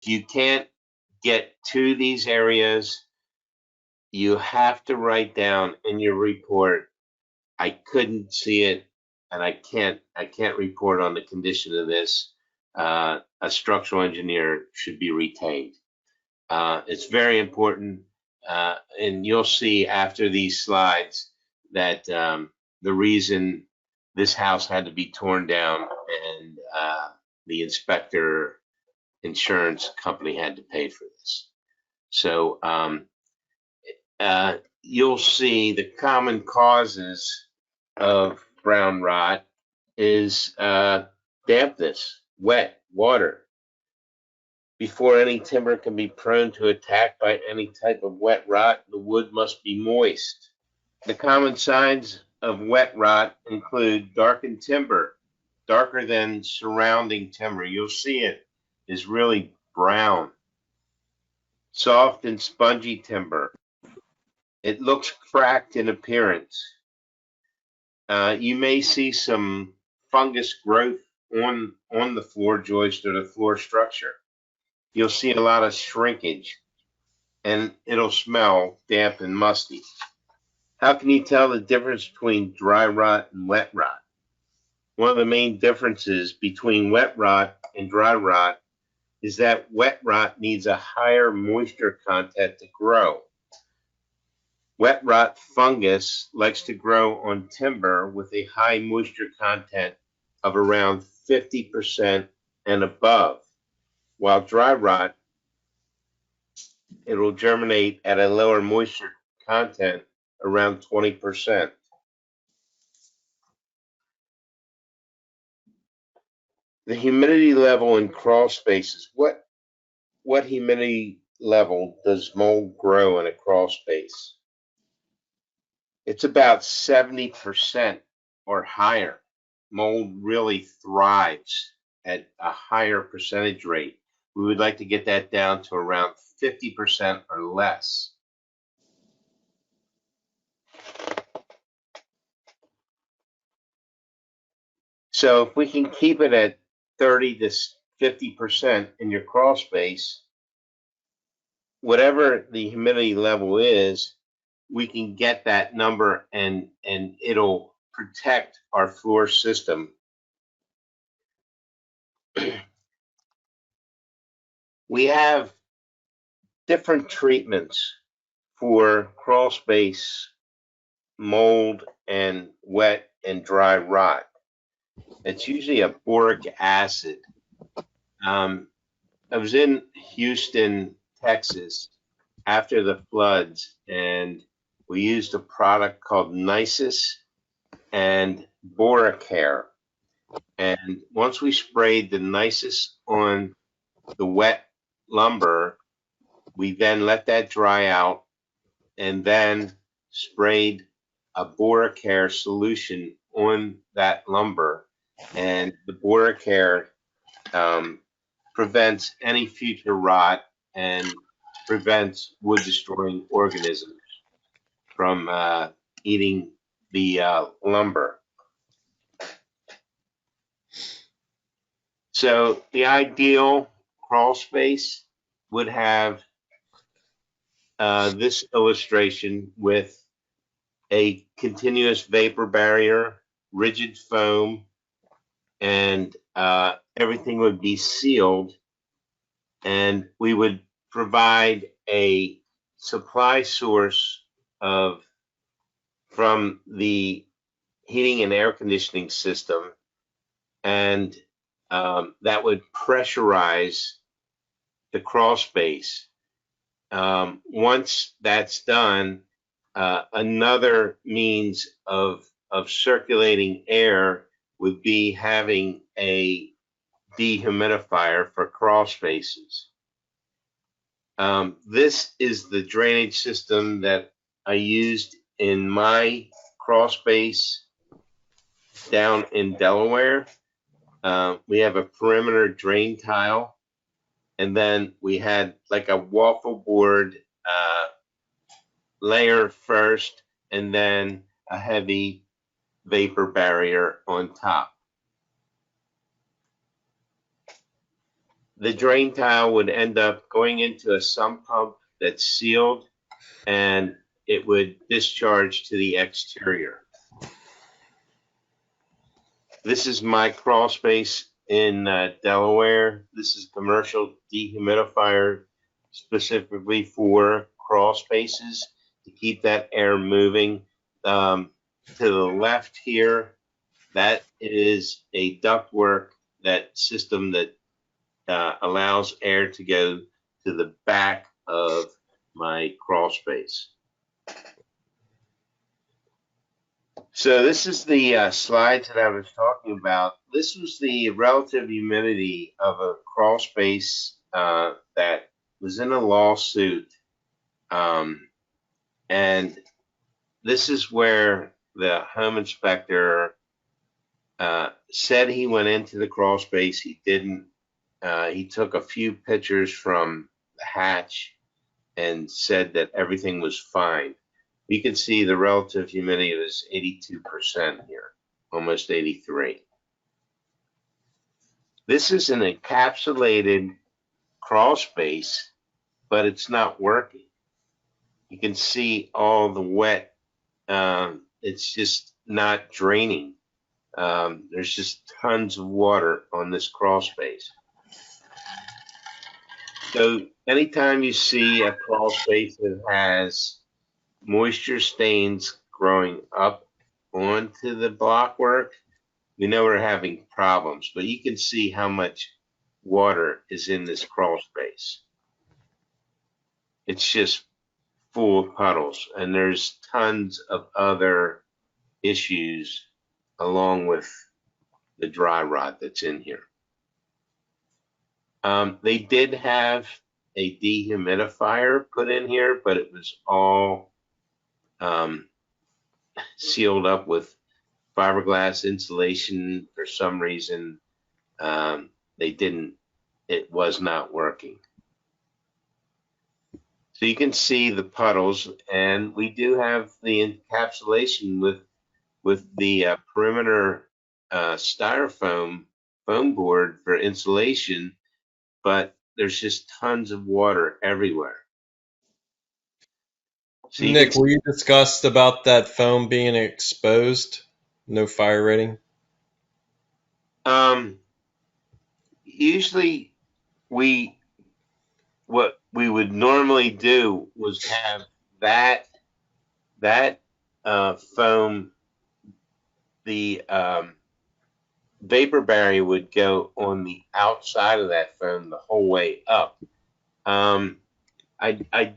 If you can't get to these areas, you have to write down in your report, I couldn't see it, and I can't report on the condition of this. A structural engineer should be retained. It's very important, and you'll see after these slides that the reason this house had to be torn down and the inspector insurance company had to pay for this. So you'll see the common causes of brown rot is dampness, wet, water. Before any timber can be prone to attack by any type of wet rot, the wood must be moist. The common signs of wet rot include darkened timber, darker than surrounding timber. You'll see it is really brown. Soft and spongy timber. It looks cracked in appearance. You may see some fungus growth on the floor joist or the floor structure. You'll see a lot of shrinkage, and it'll smell damp and musty. How can you tell the difference between dry rot and wet rot? One of the main differences between wet rot and dry rot is that wet rot needs a higher moisture content to grow. Wet rot fungus likes to grow on timber with a high moisture content of around 50% and above, while dry rot, it will germinate at a lower moisture content around 20%. The humidity level in crawl spaces. What humidity level does mold grow in a crawl space? It's about 70% or higher. Mold really thrives at a higher percentage rate. We would like to get that down to around 50% or less. So if we can keep it at 30 to 50% in your crawl space, whatever the humidity level is, we can get that number and it'll protect our floor system. We have different treatments for crawl space, mold, and wet and dry rot. It's usually a boric acid. I was in Houston, Texas after the floods, and we used a product called Nisus and Boracare. And once we sprayed the Nisus on the wet lumber, we then let that dry out and then sprayed a Boracare solution on that lumber. And the Boracare prevents any future rot and prevents wood destroying organisms from eating the lumber. So the ideal crawl space would have this illustration with a continuous vapor barrier, rigid foam, and everything would be sealed, and we would provide a supply source from the heating and air conditioning system, and that would pressurize the crawl space. Once that's done, another means of circulating air would be having a dehumidifier for crawl spaces. This is the drainage system that I used in my crawl space down in Delaware. We have a perimeter drain tile, and then we had like a waffle board layer first, and then a heavy vapor barrier on top. the drain tile would end up going into a sump pump that's sealed, and it would discharge to the exterior. This is my crawl space in Delaware. This is a commercial dehumidifier specifically for crawl spaces to keep that air moving. To the left here, that is a ductwork, that system that allows air to go to the back of my crawl space. So this is the slides that I was talking about. This was the relative humidity of a crawl space that was in a lawsuit. And this is where the home inspector said he went into the crawl space. He didn't. He took a few pictures from the hatch and said that everything was fine. You can see the relative humidity was 82% here, almost 83. This is an encapsulated crawl space, but it's not working. You can see all the wet. It's just not draining. There's just tons of water on this crawl space. So anytime you see a crawl space that has moisture stains growing up onto the blockwork, we know we're having problems, but you can see how much water is in this crawl space. It's just full of puddles, and there's tons of other issues along with the dry rot that's in here. They did have a dehumidifier put in here, but it was all sealed up with fiberglass insulation. For some reason, it was not working. So you can see the puddles, and we do have the encapsulation with the perimeter styrofoam foam board for insulation, but there's just tons of water everywhere. So Nick, were you discussed about that foam being exposed? No fire rating? Usually what we would normally do was have that foam, the vapor barrier would go on the outside of that foam the whole way up. I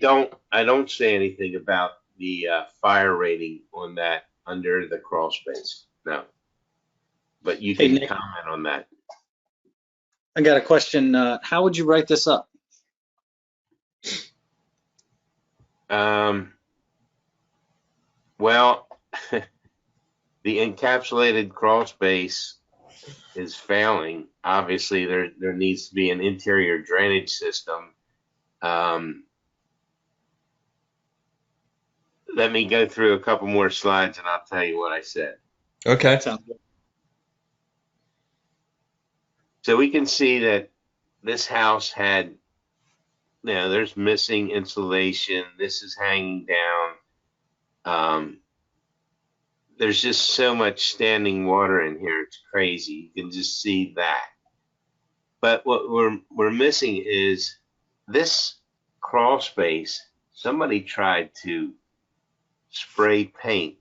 don't say anything about the fire rating on that under the crawl space. No, but you can comment on that. I got a question. How would you write this up? Well, the encapsulated crawl space is failing. Obviously, there needs to be an interior drainage system. Let me go through a couple more slides and I'll tell you what I said. Okay. Sounds good. So we can see that this house had, there's missing insulation. This is hanging down. There's just so much standing water in here. It's crazy. You can just see that. But what we're missing is this crawl space. Somebody tried to spray paint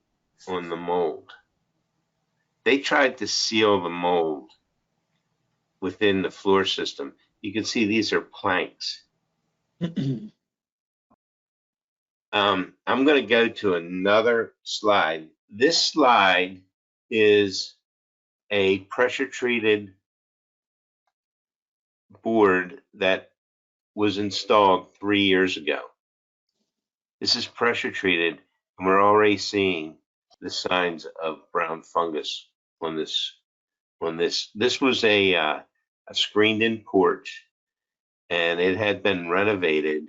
on the mold. They tried to seal the mold within the floor system. You can see these are planks. I'm going to go to another slide. This slide is a pressure treated board that was installed 3 years ago. This is pressure treated, and we're already seeing the signs of brown fungus on this. This was a screened-in porch, and it had been renovated.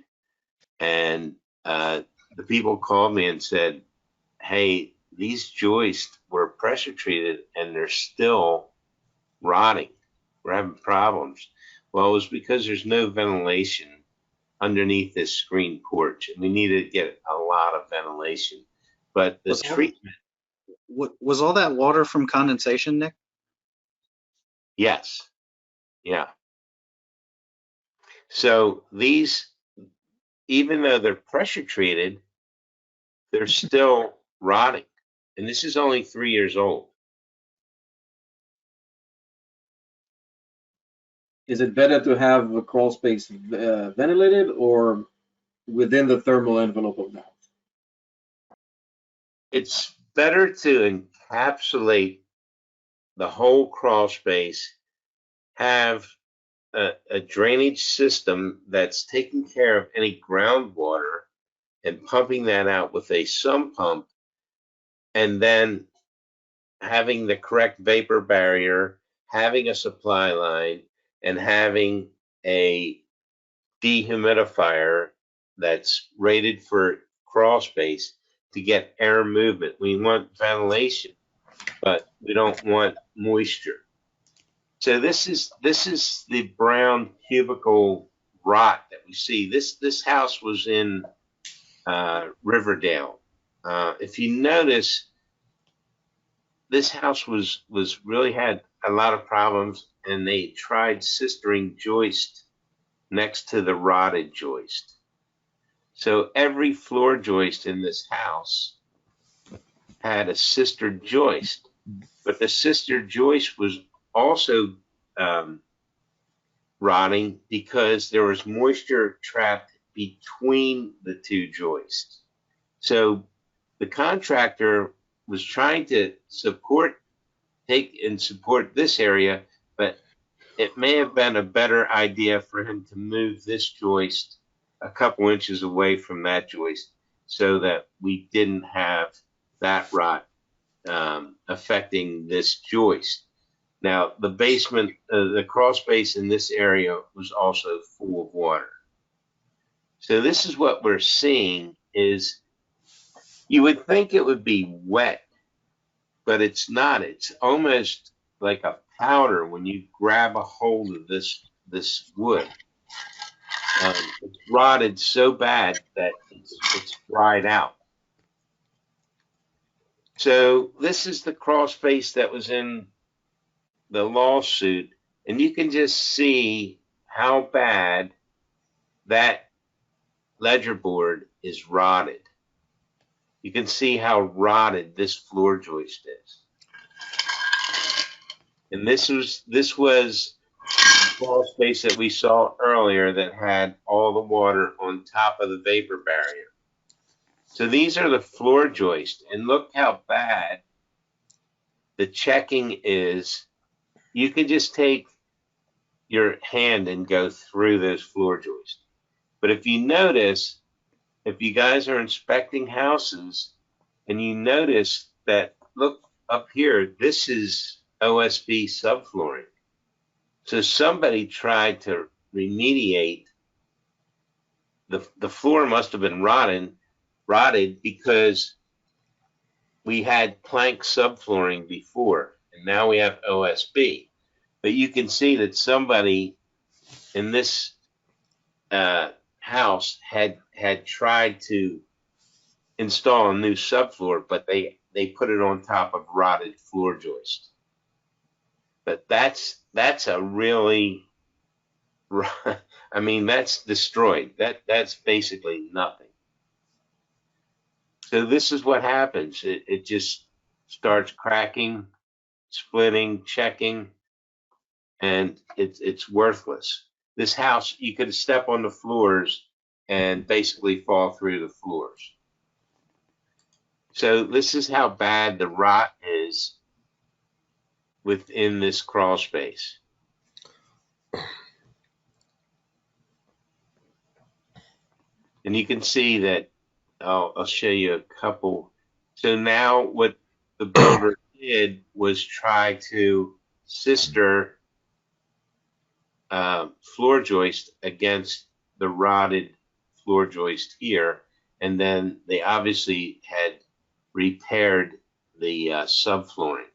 And the people called me and said, "Hey, these joists were pressure treated, and they're still rotting. We're having problems." Well, it was because there's no ventilation underneath this screen porch, and we needed to get a lot of ventilation. But the Was all, treatment, was all that water from condensation, Nick? yes, yeah. So these, even though they're pressure treated, they're still rotting. And this is only 3 years old. Is it better to have a crawl space ventilated or within the thermal envelope of the house? It's better to encapsulate the whole crawl space, have a drainage system that's taking care of any groundwater and pumping that out with a sump pump, and then having the correct vapor barrier, having a supply line, and having a dehumidifier that's rated for crawl space to get air movement. We want ventilation, but we don't want moisture. So this is the brown cubicle rot that we see. This house was in Riverdale. If you notice, this house was really had a lot of problems, and they tried sistering joist next to the rotted joist. So every floor joist in this house had a sister joist, but the sister joist was also rotting because there was moisture trapped between the two joists. So the contractor was trying to support this area, but it may have been a better idea for him to move this joist a couple inches away from that joist so that we didn't have that rot affecting this joist. Now, the basement, the crawl space in this area was also full of water. So this is what we're seeing is, you would think it would be wet, but it's not. It's almost like a powder when you grab a hold of this wood. It's rotted so bad that it's dried out. So this is the crawl space that was in the lawsuit, and you can just see how bad that ledger board is rotted. You can see how rotted this floor joist is. And this was the crawl space that we saw earlier that had all the water on top of the vapor barrier. So these are the floor joists, and look how bad the checking is. You could just take your hand and go through those floor joists. But if you notice, if you guys are inspecting houses and you notice that, look up here, this is OSB subflooring. So somebody tried to remediate. The floor must have been rotted because we had plank subflooring before, and now we have OSB. But you can see that somebody in this house had tried to install a new subfloor, but they put it on top of rotted floor joist. But that's a really, I mean, that's destroyed. That's basically nothing. So this is what happens. It just starts cracking, splitting, checking, and it's worthless. This house, you could step on the floors and basically fall through the floors. So this is how bad the rot is within this crawl space. And you can see that, I'll show you a couple. So now what the builder did was try to sister floor joist against the rotted floor joist here, and then they obviously had repaired the subflooring.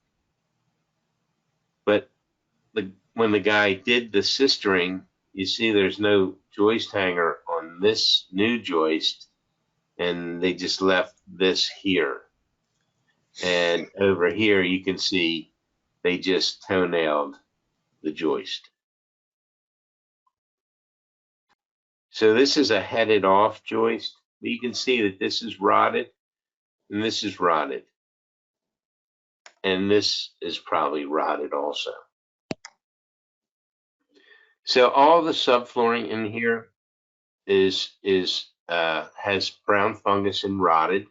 But when the guy did the sistering, you see there's no joist hanger on this new joist, and they just left this here. And over here, you can see they just toenailed the joist. So this is a headed off joist. You can see that this is rotted and this is rotted. And this is probably rotted also. So all the subflooring in here has brown fungus and rotted.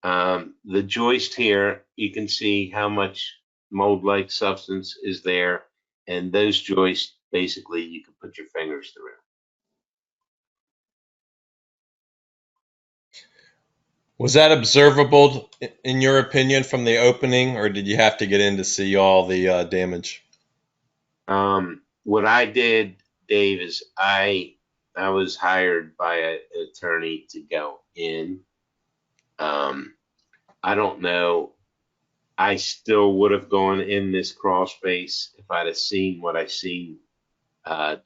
The joist here, you can see how much mold-like substance is there, and those joists, basically, you can put your fingers through. Was that observable, in your opinion, from the opening, or did you have to get in to see all the damage? What I did, Dave, is I was hired by an attorney to go in. I don't know. I still would have gone in this crawl space if I'd have seen what I seen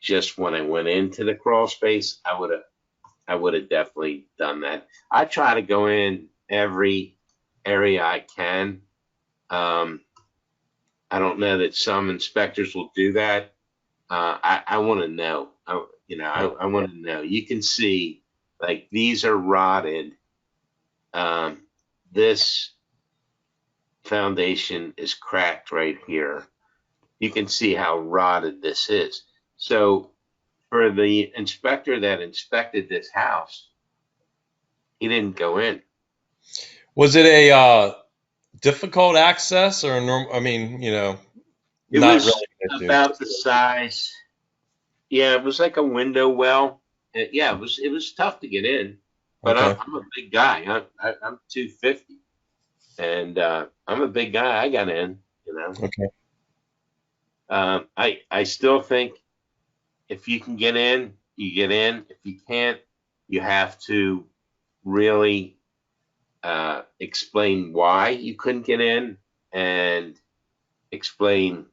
just when I went into the crawl space. I would have definitely done that. I try to go in every area I can. I don't know that some inspectors will do that. I want to know. I want to know. You can see, like, these are rotted. This foundation is cracked right here. You can see how rotted this is. So for the inspector that inspected this house, he didn't go in. Was it a difficult access or a normal? I mean, It not was really an issue. about the size. Yeah, it was like a window well. Yeah, it was tough to get in, but Okay. I'm a big guy. I'm 250, and I'm a big guy. I got in, Okay. I still think if you can get in, you get in. If you can't, you have to really explain why you couldn't get in and explain,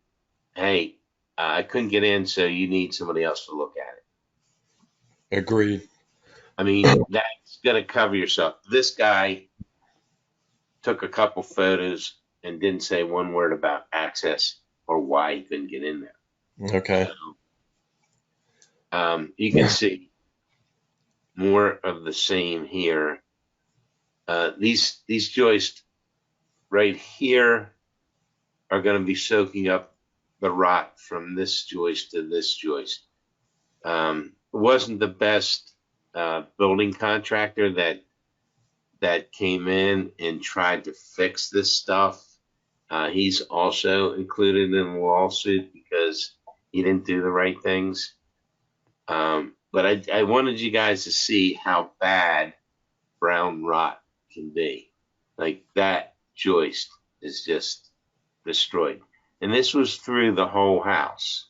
hey, I couldn't get in, so you need somebody else to look at it. Agreed. I mean, that's going to cover yourself. This guy took a couple photos and didn't say one word about access or why he couldn't get in there. Okay. So, you can see more of the same here. These joists right here are going to be soaking up the rot from this joist to this joist. It wasn't the best building contractor that came in and tried to fix this stuff. He's also included in the lawsuit because he didn't do the right things. But I wanted you guys to see how bad brown rot can be. Like, that joist is just destroyed. And this was through the whole house.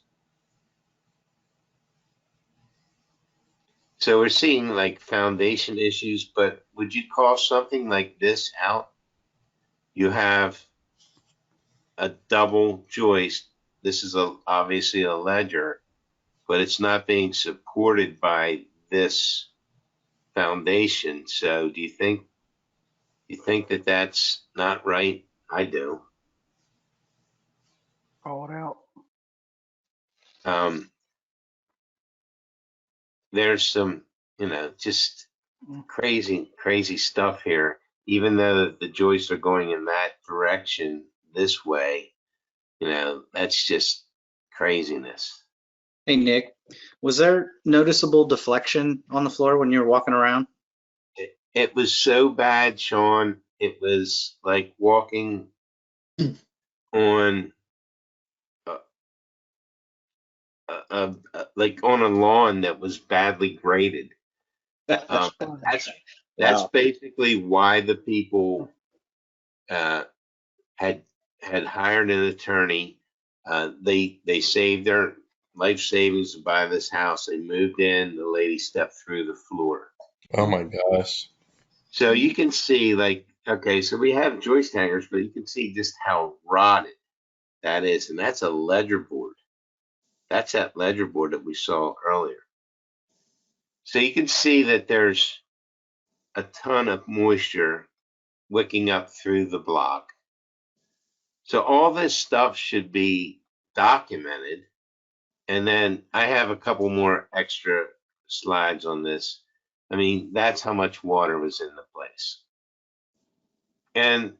So we're seeing like foundation issues, but would you call something like this out? You have a double joist. This is obviously a ledger, but it's not being supported by this foundation. So do you think that that's not right? I do. Call it out. There's some, just crazy stuff here. Even though the joists are going in that direction this way, that's just craziness. Hey, Nick, was there noticeable deflection on the floor when you were walking around? It was so bad, Sean. It was like walking on like on a lawn that was badly graded. That's Wow. basically why the people had hired an attorney. They saved their life savings to buy this house. They moved in. The lady stepped through the floor. Oh my gosh. So you can see, like, okay, so we have joist hangers, but you can see just how rotted that is, and that's a ledger board. That's that ledger board that we saw earlier. So you can see that there's a ton of moisture wicking up through the block. So all this stuff should be documented. And then I have a couple more extra slides on this. I mean, that's how much water was in the place. And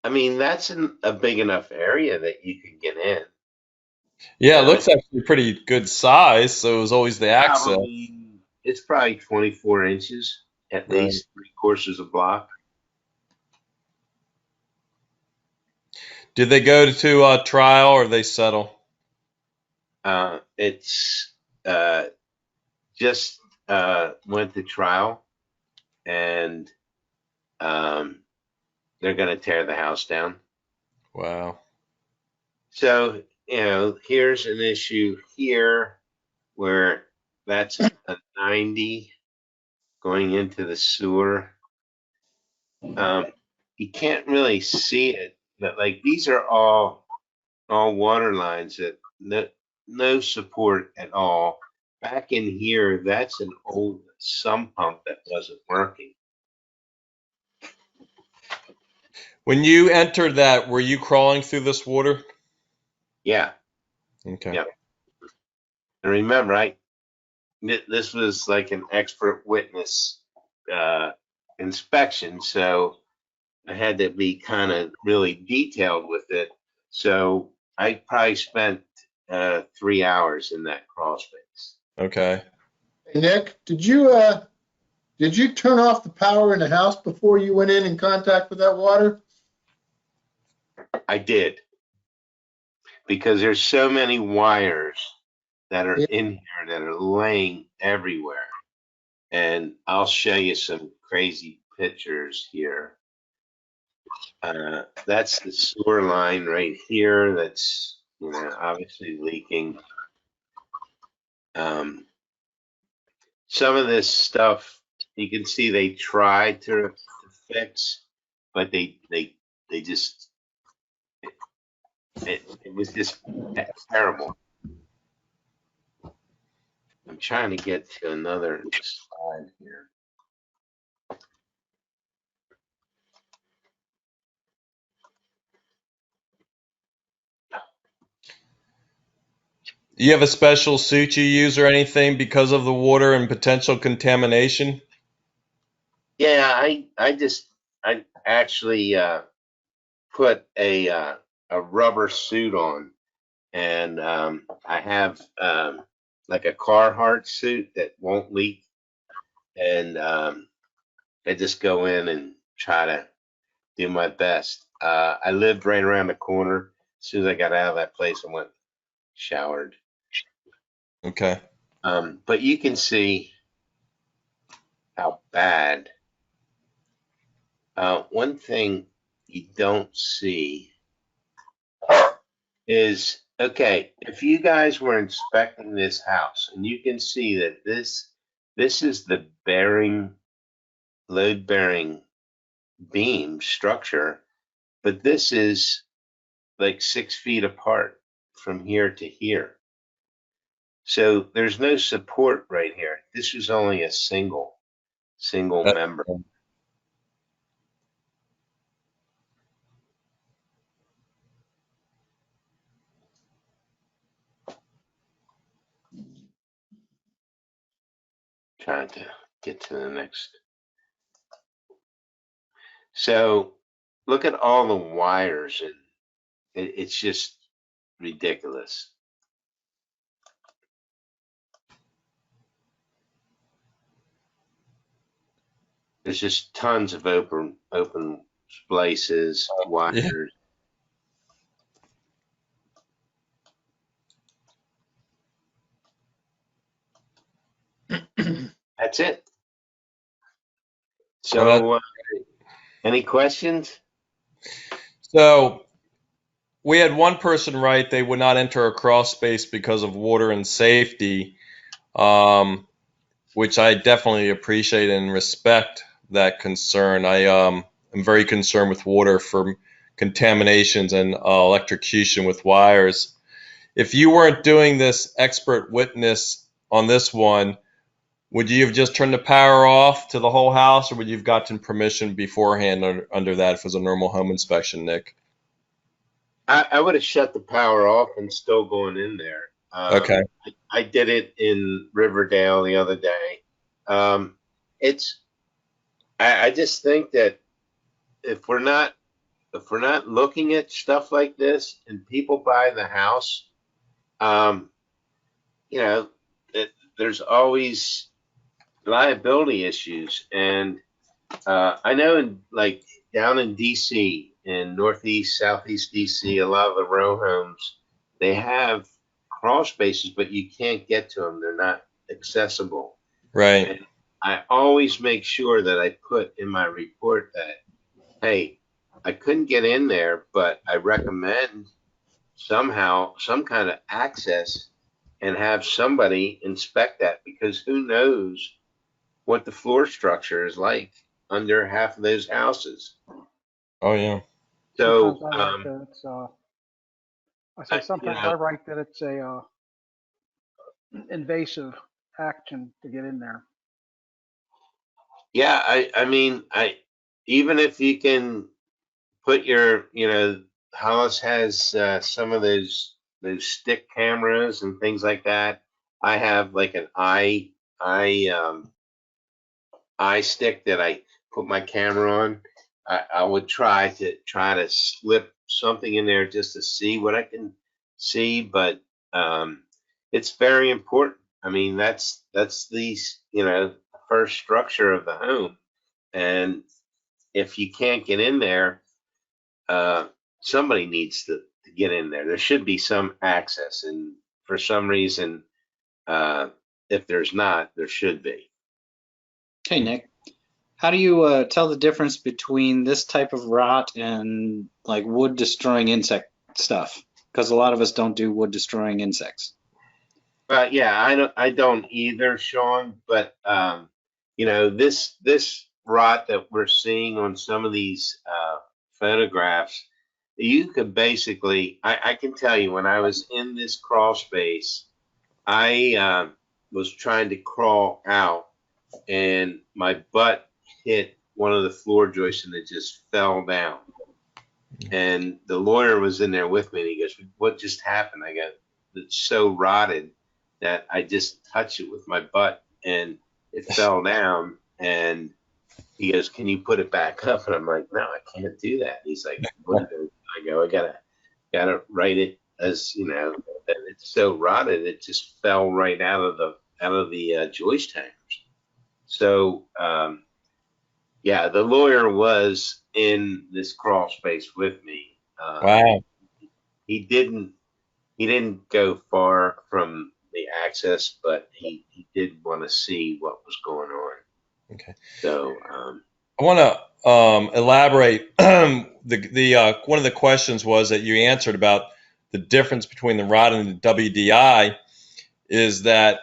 that's a big enough area that you can get in. Yeah, it So looks actually pretty good size. So it was always the access. it's probably 24 inches, at Right. least 3/4 a block. Did they go to trial or they settle? It's just went to trial, and they're going to tear the house down. Wow. So, here's an issue here where that's a 90 going into the sewer. You can't really see it, but like these are all water lines that no support at all. Back in here, that's an old sump pump that wasn't working. When you entered that, were you crawling through this water? Yeah. Okay. Yeah. And remember, this was like an expert witness inspection, so I had to be kind of really detailed with it. So I probably spent 3 hours in that crawl space. Okay. Hey, Nick, did you turn off the power in the house before you went in contact with that water? I did, because there's so many wires that are in here that are laying everywhere. And I'll show you some crazy pictures here. That's the sewer line right here that's obviously leaking. Some of this stuff you can see they tried to fix, but they just it was just terrible. I'm trying to get to another slide here. Do you have a special suit you use or anything because of the water and potential contamination? Yeah, I actually put a rubber suit on, and I have like a Carhartt suit that won't leak, and I just go in and try to do my best. I lived right around the corner. As soon as I got out of that place, I went showered. Okay. But you can see how bad. One thing you don't see is, okay, if you guys were inspecting this house and you can see that this is the load bearing beam structure, but this is like 6 feet apart from here to here. So there's no support right here. This is only a single member. Trying to get to the next. So look at all the wires, and it's just ridiculous. There's just tons of open splices, wires. That's it. So, any questions? So we had one person write they would not enter a crawl space because of water and safety, which I definitely appreciate and respect that concern. I am very concerned with water from contaminations and electrocution with wires. if you weren't doing this expert witness on this one, would you have just turned the power off to the whole house, or would you have gotten permission beforehand under that if it was a normal home inspection, Nick? I would have shut the power off and still going in there. Okay. I did it in Riverdale the other day. It's I just think that if we're not looking at stuff like this and people buy the house, um, you know, there's always liability issues. And I know in like down in DC, in Northeast, Southeast DC, a lot of the row homes, they have crawl spaces, but you can't get to them. They're not accessible. Right. And I always make sure that I put in my report that, hey, I couldn't get in there, but I recommend somehow some kind of access and have somebody inspect that, because who knows what the floor structure is like under half of those houses. Oh yeah. So, Sometimes I write that it's, I say sometimes I write that it's a invasive action to get in there. yeah, I mean, even if you can put your, Hollis has some of those stick cameras and things like that. I have like an eye stick that I put my camera on. I would try to slip something in there just to see what I can see, but it's very important. I mean, that's the first structure of the home, and if you can't get in there, somebody needs to get in there. There should be some access, and for some reason, if there's not, there should be. Hey, Nick, how do you tell the difference between this type of rot and like wood destroying insect stuff? Because a lot of us don't do wood destroying insects. Yeah, I don't either, Sean. But this rot that we're seeing on some of these photographs, you could basically, I can tell you, when I was in this crawl space, I was trying to crawl out, and my butt hit one of the floor joists, and it just fell down. And the lawyer was in there with me, and he goes, "What just happened?" I go, "It's so rotted that I just touched it with my butt and it fell down." And he goes, "Can you put it back up?" And I'm like, "No, I can't do that." He's like, "What?" I go, "I gotta write it as that it's so rotted it just fell right out of the joist hangers." So yeah, the lawyer was in this crawl space with me. Wow. He didn't go far from the access, but he did want to see what was going on. Okay. So I want to elaborate. The one of the questions was that you answered about the difference between the rod and the WDI is that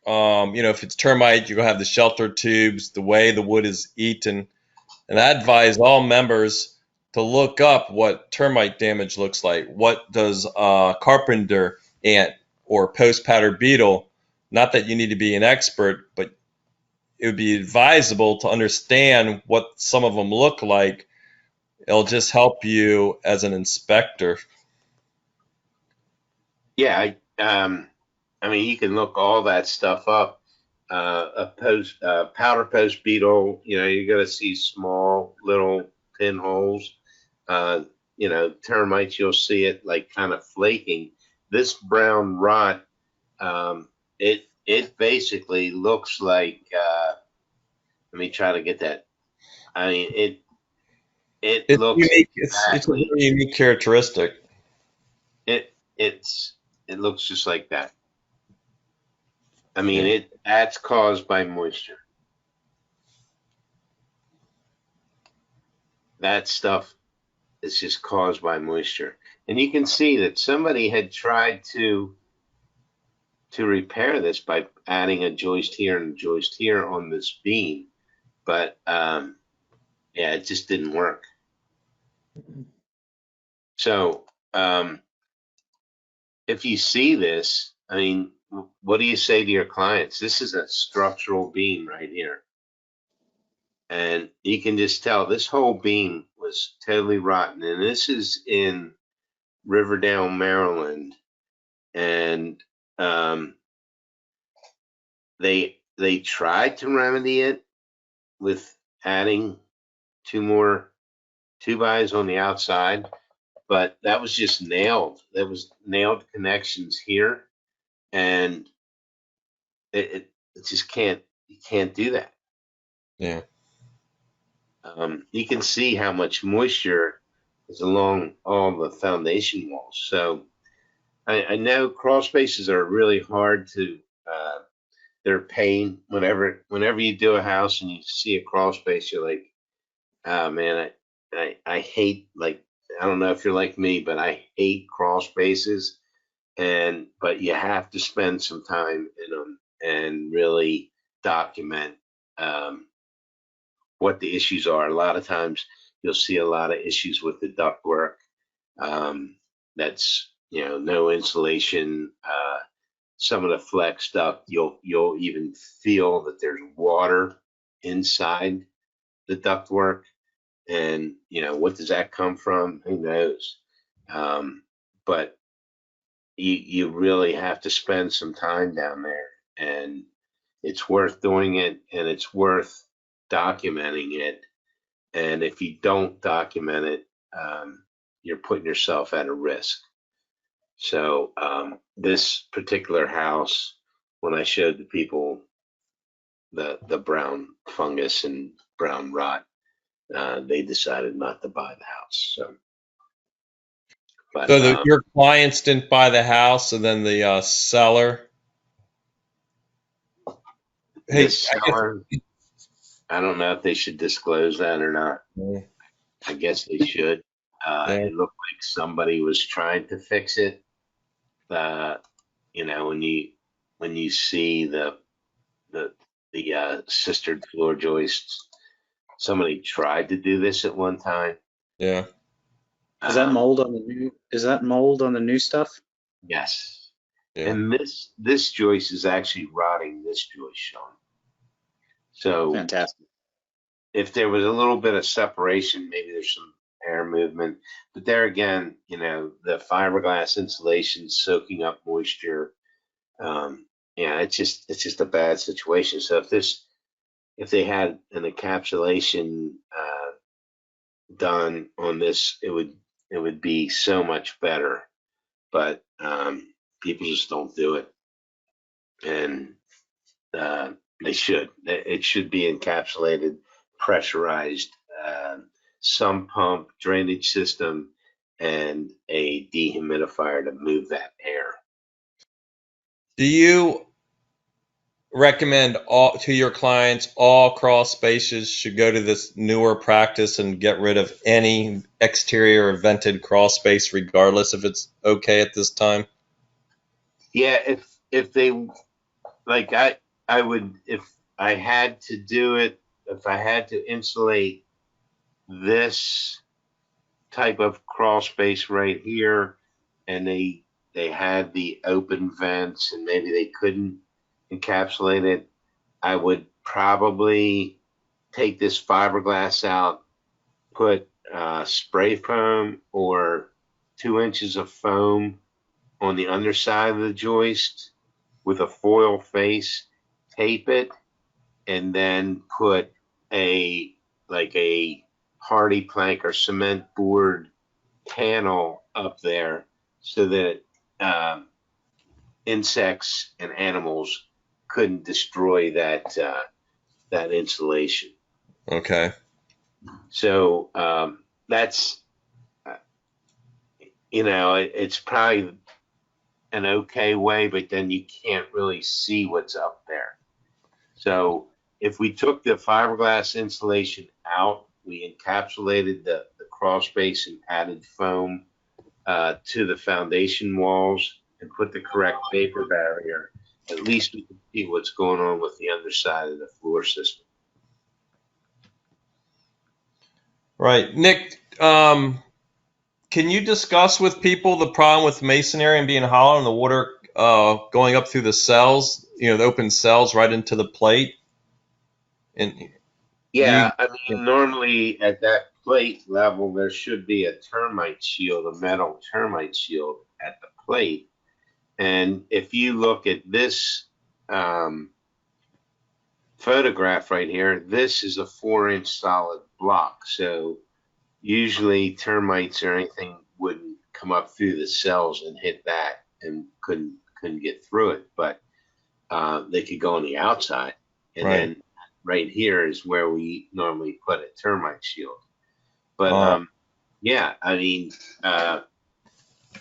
if it's termite, you're gonna have the shelter tubes, the way the wood is eaten, and I advise all members to look up what termite damage looks like. What does carpenter ant or post powder beetle? Not that you need to be an expert, but it would be advisable to understand what some of them look like. It'll just help you as an inspector. yeah, I mean, you can look all that stuff up. Powder post beetle, you're gonna see small little pinholes. Termites, you'll see it like kind of flaking. This brown rot, it basically looks like. Let me try to get that. I mean, it It's looks unique. It's a exactly. very unique characteristic. It looks just like that. I mean, that's caused by moisture. That stuff is just caused by moisture. And you can see that somebody had tried to repair this by adding a joist here and a joist here on this beam, but yeah, it just didn't work. So if you see this, I mean, what do you say to your clients? This is a structural beam right here. And you can just tell this whole beam was totally rotten. And this is in Riverdale, Maryland. And they tried to remedy it with adding 2 more 2x on the outside, but that was just nailed. There was nailed connections here, and it just can't, you can't do that. Yeah. You can see how much moisture is along all the foundation walls. So I know crawl spaces are really hard to. They're a pain. Whenever you do a house and you see a crawl space, you're like, oh man, I hate, like, I don't know if you're like me, but I hate crawl spaces. But you have to spend some time in them and really document what the issues are. A lot of times you'll see a lot of issues with the ductwork. That's, no insulation. Some of the flex duct, you'll even feel that there's water inside the ductwork. And, what does that come from? Who knows? But you really have to spend some time down there, and it's worth doing it, and it's worth documenting it. And if you don't document it, you're putting yourself at a risk. So this particular house, when I showed the people the brown fungus and brown rot, they decided not to buy the house. So, but So your clients didn't buy the house, and then the seller. Hey, this seller, I don't know if they should disclose that or not. Yeah. I guess they should. It looked like somebody was trying to fix it. When you see the cistered floor joists, somebody tried to do this at one time. Yeah. Is that mold on the new? Is that mold on the new stuff? Yes. Yeah. And this joist is actually rotting this joist, Sean. So Fantastic. if there was a little bit of separation, maybe there's some air movement. But there again, the fiberglass insulation soaking up moisture. It's just a bad situation. So if they had an encapsulation done on this, it would be so much better. But people just don't do it, and they should. It should be encapsulated, pressurized, sump pump, drainage system, and a dehumidifier to move that air. Do you recommend to your clients all crawl spaces should go to this newer practice and get rid of any exterior or vented crawl space, regardless if it's okay at this time? Yeah, if they like, I would, if I had to do it, if I had to insulate this type of crawl space right here, and they had the open vents and maybe they couldn't encapsulate it, I would probably take this fiberglass out, put spray foam or 2 inches of foam on the underside of the joist with a foil face, tape it, and then put a hardy plank or cement board panel up there so that insects and animals couldn't destroy that insulation. Okay. So that's it's probably an okay way, but then you can't really see what's up there. So if we took the fiberglass insulation out, we encapsulated the crawl space and added foam to the foundation walls and put the correct vapor barrier, at least we can see what's going on with the underside of the floor system. Right. Nick, can you discuss with people the problem with masonry and being hollow and the water going up through the cells, the open cells right into the plate? And Yeah, I mean, normally at that plate level, there should be a termite shield, a metal termite shield at the plate. And if you look at this photograph right here, this is a 4-inch solid block. So usually termites or anything wouldn't come up through the cells and hit that and couldn't get through it. But they could go on the outside. And Right. then right here is where we normally put a termite shield. But yeah, I mean,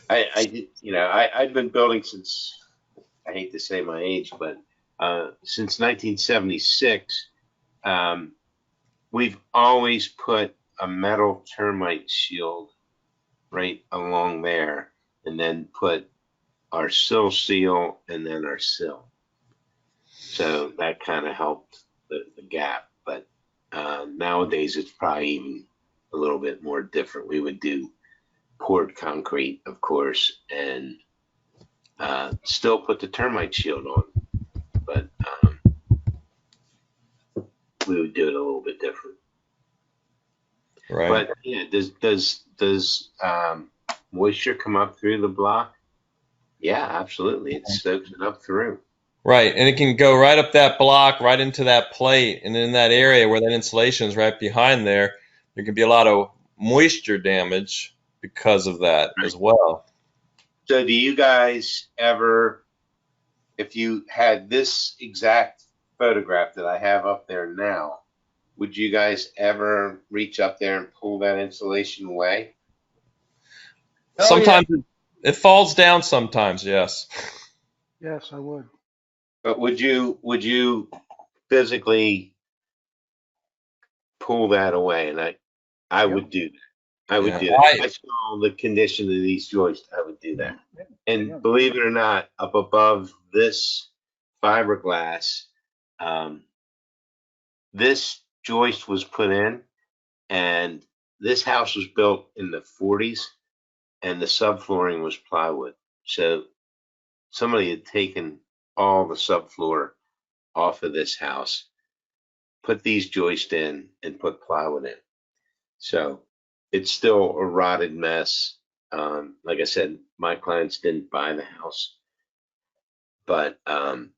I've been building since, I hate to say my age, but since 1976, we've always put a metal termite shield right along there, and then put our sill seal and then our sill. So that kind of helped the gap. But nowadays it's probably even a little bit more different. We would do poured concrete, of course, and still put the termite shield on, but we would do it a little bit different. Right. But yeah, does moisture come up through the block? Yeah, absolutely. It soaks it up through. Right, and it can go right up that block, right into that plate, and in that area where that insulation is right behind there, there can be a lot of moisture damage because of that as well. So do you guys ever, if you had this exact photograph that I have up there now, would you guys ever reach up there and pull that insulation away? Oh, Sometimes it falls down sometimes, yes. Yes, I would. But would you physically pull that away? And I would do that. I would Yeah. do that. If I saw the condition of these joists, I would do that. And believe it or not, up above this fiberglass, this joist was put in, and this house was built in the 40s, and the subflooring was plywood. So somebody had taken all the subfloor off of this house, put these joists in, and put plywood in. So it's still a rotted mess. Like I said, my clients didn't buy the house, but and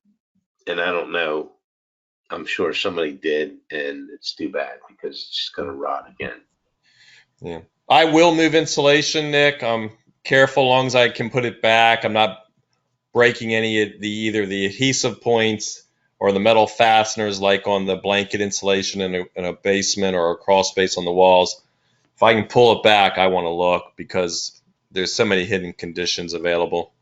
I don't know. I'm sure somebody did, and it's too bad because it's just going to rot again. Yeah. I will move insulation, Nick. I'm careful as long as I can put it back. I'm not breaking any of either the adhesive points or the metal fasteners like on the blanket insulation in a basement or a crawl space on the walls. If I can pull it back, I want to look because there's so many hidden conditions available.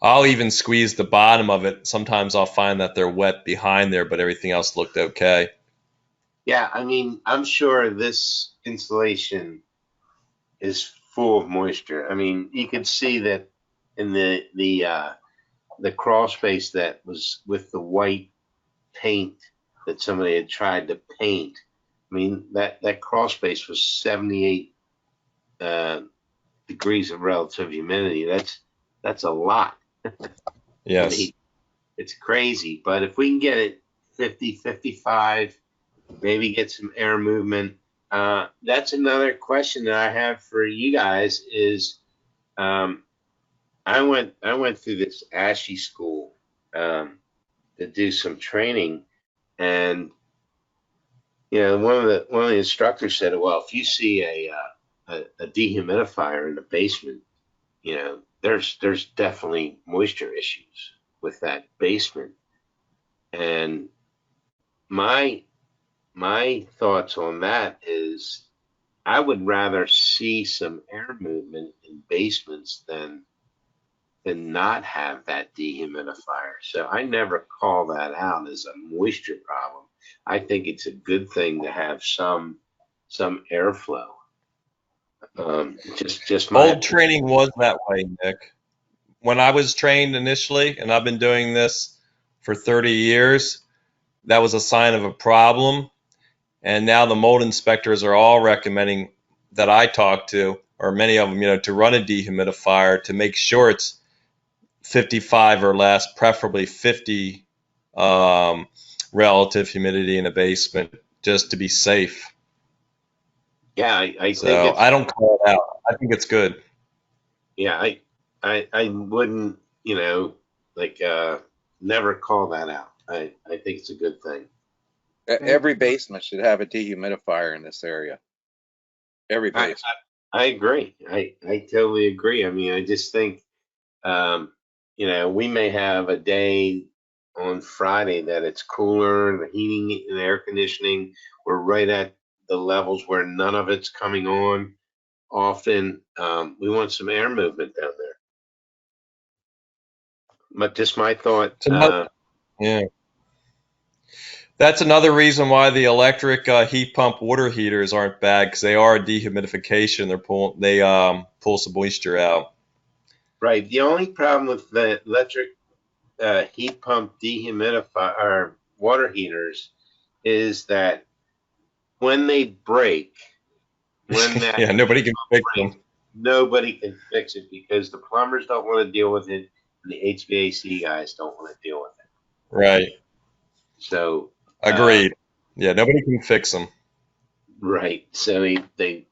I'll even squeeze the bottom of it. Sometimes I'll find that they're wet behind there, but everything else looked okay. Yeah, I mean, I'm sure this insulation is full of moisture. I mean, you could see that in the crawl space that was with the white paint that somebody had tried to paint. I mean, that crawl space was 78 degrees of relative humidity. That's a lot. Yes. I mean, it's crazy. But if we can get it 50, 55, maybe get some air movement. That's another question that I have for you guys is, I went through this ASHI school to do some training, and one of the instructors said, well, if you see a dehumidifier in the basement, there's definitely moisture issues with that basement. And my thoughts on that is I would rather see some air movement in basements than not have that dehumidifier. So I never call that out as a moisture problem. I think it's a good thing to have some airflow. Just my Old training was that way, Nick. When I was trained initially, and I've been doing this for 30 years, that was a sign of a problem. And now the mold inspectors are all recommending that I talk to, or many of them, to run a dehumidifier, to make sure it's 55 or less, preferably 50 relative humidity in a basement, just to be safe. Yeah, I think So it's, I don't call it out. I think it's good. yeah, I wouldn't, like, never call that out. I think it's a good thing. Every basement should have a dehumidifier in this area. Every I, basement. I agree. I totally agree. I mean, I just think, we may have a day on Friday that it's cooler and the heating and air conditioning, we're right at the levels where none of it's coming on often. We want some air movement down there. But just my thought. It's another, yeah. That's another reason why the electric heat pump water heaters aren't bad, because they are a dehumidification. They pull some moisture out. Right. The only problem with the electric heat pump dehumidifier or water heaters is that when they break, when that Yeah, nobody can fix breaks, them. nobody can fix it because the plumbers don't want to deal with it and the HVAC guys don't want to deal with it. Right. So Agreed. Yeah, nobody can fix them. right. So they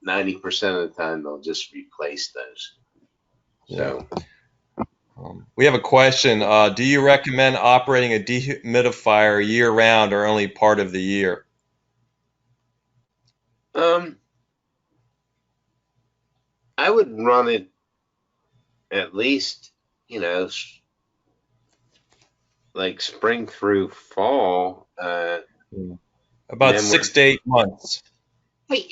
90% of the time they'll just replace those. So We have a question. Do you recommend operating a dehumidifier year round or only part of the year? I would run it at least, like spring through fall. About Then 6 to 8 months. hey,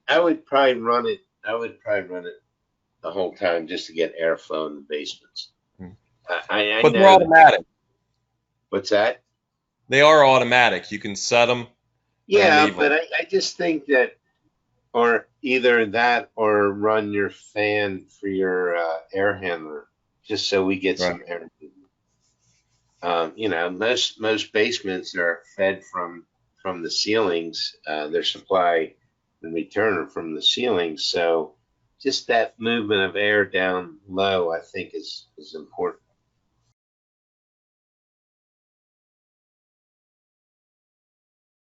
I would probably run it. I would probably run it the whole time just to get airflow in the basements. I But they're know. automatic. What's that? They are automatic. You can set them and Yeah, leave but them. I just think that, or either that or run your fan for your air handler, just so we get Right. some air. Most basements are fed from the ceilings. Their supply and return are from the ceilings. So just that movement of air down low, I think, is important.